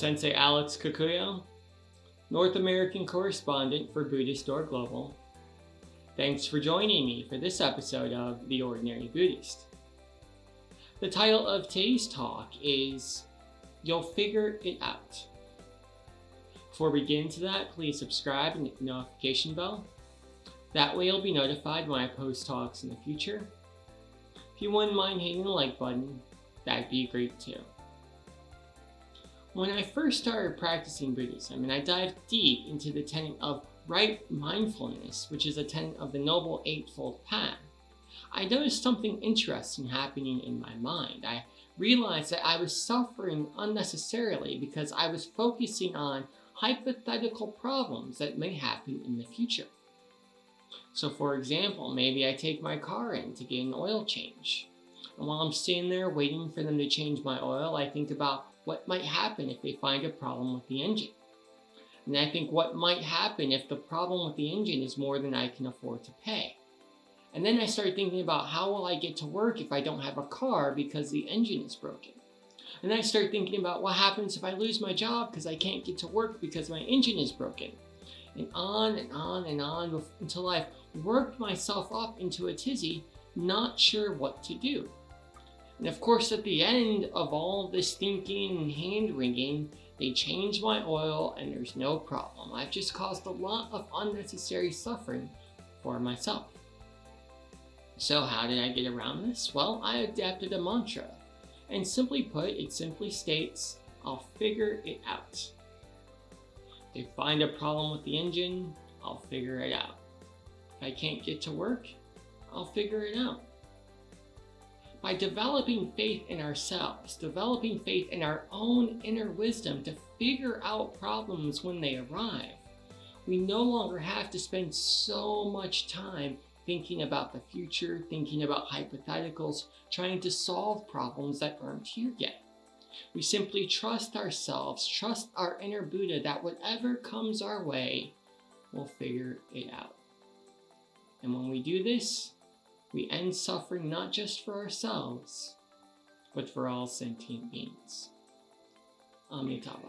Sensei Alex Kakuyo, North American Correspondent for Buddhistdoor Global. Thanks for joining me for this episode of The Ordinary Buddhist. The title of today's talk is You'll Figure It Out. Before we get into that, please subscribe and hit the notification bell. That way you'll be notified when I post talks in the future. If you wouldn't mind hitting the like button, that'd be great too. When I first started practicing Buddhism, and I dived deep into the tenet of right mindfulness, which is a tenet of the Noble Eightfold Path, I noticed something interesting happening in my mind. I realized that I was suffering unnecessarily because I was focusing on hypothetical problems that may happen in the future. So for example, maybe I take my car in to get an oil change. And while I'm sitting there waiting for them to change my oil, I think about what might happen if they find a problem with the engine. And I think what might happen if the problem with the engine is more than I can afford to pay. And then I start thinking about how will I get to work if I don't have a car because the engine is broken. And then I start thinking about what happens if I lose my job because I can't get to work because my engine is broken. And on and on and on until I've worked myself up into a tizzy, not sure what to do. And of course, at the end of all this thinking and hand-wringing, they change my oil and there's no problem. I've just caused a lot of unnecessary suffering for myself. So how did I get around this? Well, I adapted a mantra. And simply put, it simply states, I'll figure it out. If I find a problem with the engine, I'll figure it out. If I can't get to work, I'll figure it out. By developing faith in ourselves, developing faith in our own inner wisdom to figure out problems when they arrive, we no longer have to spend so much time thinking about the future, thinking about hypotheticals, trying to solve problems that aren't here yet. We simply trust ourselves, trust our inner Buddha that whatever comes our way, we'll figure it out. And when we do this, we end suffering not just for ourselves, but for all sentient beings. Amitabha.